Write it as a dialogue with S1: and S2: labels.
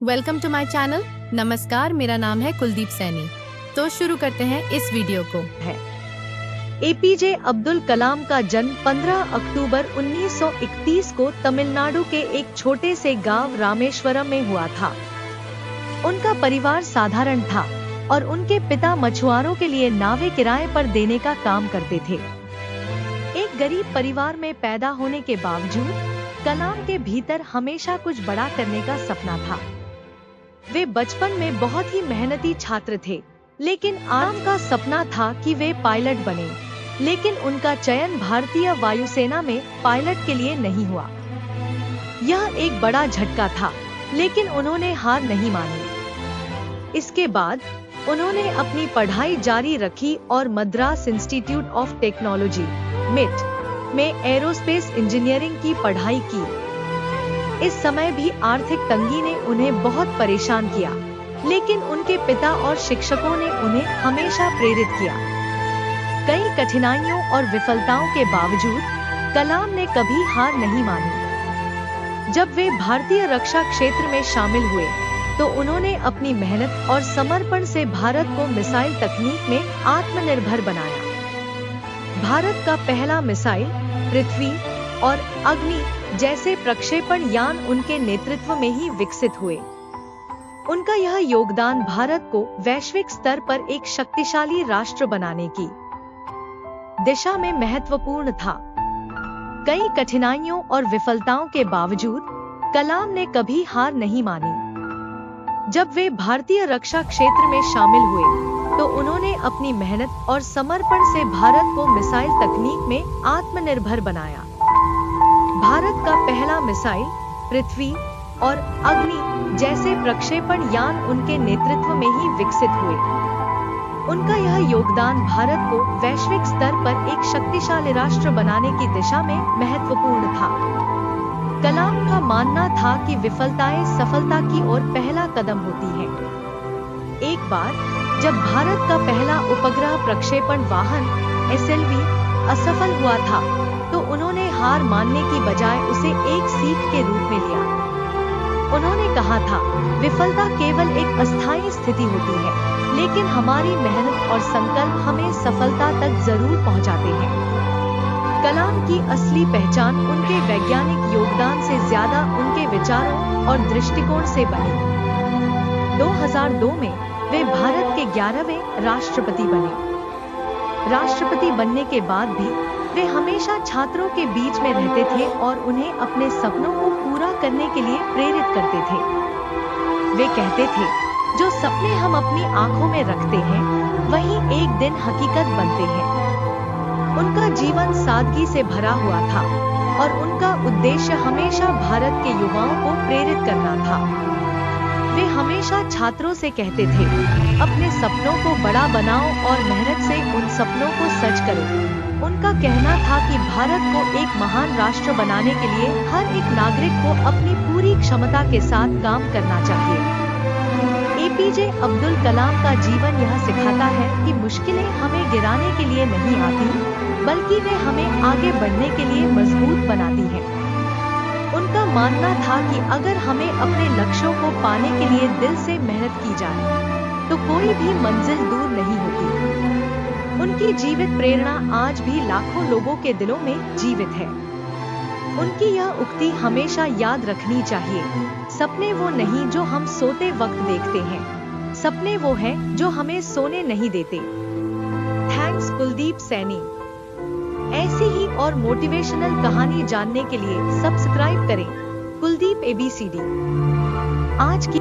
S1: Welcome to my channel. नमस्कार, मेरा नाम है कुलदीप सैनी। तो शुरू करते हैं इस वीडियो को।
S2: एपीजे अब्दुल कलाम का जन्म 15 अक्टूबर 1931 को तमिलनाडु के एक छोटे से गांव रामेश्वरम में हुआ था। उनका परिवार साधारण था और उनके पिता मछुआरों के लिए नावें किराए पर देने का काम करते थे। एक गरीब परिवार में पैदा होने के बावजूद कलाम के भीतर हमेशा कुछ बड़ा करने का सपना था। वे बचपन में बहुत ही मेहनती छात्र थे, लेकिन आराम का सपना था कि वे पायलट बने। लेकिन उनका चयन भारतीय वायुसेना में पायलट के लिए नहीं हुआ। यह एक बड़ा झटका था, लेकिन उन्होंने हार नहीं मानी। इसके बाद उन्होंने अपनी पढ़ाई जारी रखी और Madras institute of technology (MIT) में एरोस्पेस इंजीनियरिंग की पढ़ाई की। इस समय भी आर्थिक तंगी ने उन्हें बहुत परेशान किया, लेकिन उनके पिता और शिक्षकों ने उन्हें हमेशा प्रेरित किया। कई कठिनाइयों और विफलताओं के बावजूद कलाम ने कभी हार नहीं मानी। जब वे भारतीय रक्षा क्षेत्र में शामिल हुए, तो उन्होंने अपनी मेहनत और समर्पण से भारत को मिसाइल तकनीक में आत्मनिर्भर बनाया। भारत का पहला मिसाइल पृथ्वी और अग्नि जैसे प्रक्षेपण यान उनके नेतृत्व में ही विकसित हुए। उनका यह योगदान भारत को वैश्विक स्तर पर एक शक्तिशाली राष्ट्र बनाने की दिशा में महत्वपूर्ण था। कई कठिनाइयों और विफलताओं के बावजूद कलाम ने कभी हार नहीं मानी। जब वे भारतीय रक्षा क्षेत्र में शामिल हुए, तो उन्होंने अपनी मेहनत और समर्पण से भारत को मिसाइल तकनीक में आत्मनिर्भर बनाया। भारत का पहला मिसाइल पृथ्वी और अग्नि जैसे प्रक्षेपण यान उनके नेतृत्व में ही विकसित हुए। उनका यह योगदान भारत को वैश्विक स्तर पर एक शक्तिशाली राष्ट्र बनाने की दिशा में महत्वपूर्ण था। कलाम का मानना था कि विफलताएं सफलता की ओर पहला कदम होती हैं। एक बार जब भारत का पहला उपग्रह प्रक्षेपण वाहन SLV असफल हुआ था, तो उन्होंने हार मानने की बजाय उसे एक सीख के रूप में लिया। उन्होंने कहा था, विफलता केवल एक अस्थायी स्थिति होती है, लेकिन हमारी मेहनत और संकल्प हमें सफलता तक जरूर पहुंचाते हैं। कलाम की असली पहचान उनके वैज्ञानिक योगदान से ज्यादा उनके विचारों और दृष्टिकोण से बनी। 2002 में वे भारत के 11वें राष्ट्रपति बने। राष्ट्रपति बनने के बाद भी वे हमेशा छात्रों के बीच में रहते थे और उन्हें अपने सपनों को पूरा करने के लिए प्रेरित करते थे। वे कहते थे, जो सपने हम अपनी आंखों में रखते हैं, वही एक दिन हकीकत बनते हैं। उनका जीवन सादगी से भरा हुआ था और उनका उद्देश्य हमेशा भारत के युवाओं को प्रेरित करना था। वे हमेशा छात्रों से कहते थे, अपने सपनों को बड़ा बनाओ और मेहनत से उन सपनों को सच करो। उनका कहना था कि भारत को एक महान राष्ट्र बनाने के लिए हर एक नागरिक को अपनी पूरी क्षमता के साथ काम करना चाहिए। एपीजे अब्दुल कलाम का जीवन यह सिखाता है कि मुश्किलें हमें गिराने के लिए नहीं आती, बल्कि वे हमें आगे बढ़ने के लिए मजबूत बनाती हैं। उनका मानना था कि अगर हमें अपने लक्ष्यों को पाने के लिए दिल से मेहनत की जाए, तो कोई भी मंजिल दूर नहीं होती। उनकी जीवित प्रेरणा आज भी लाखों लोगों के दिलों में जीवित है। उनकी यह उक्ति हमेशा याद रखनी चाहिए, सपने वो नहीं जो हम सोते वक्त देखते हैं, सपने वो हैं जो हमें सोने नहीं देते। थैंक्स कुलदीप सैनी। ऐसी ही और मोटिवेशनल कहानी जानने के लिए सब्सक्राइब करें कुलदीप ABCD। आज की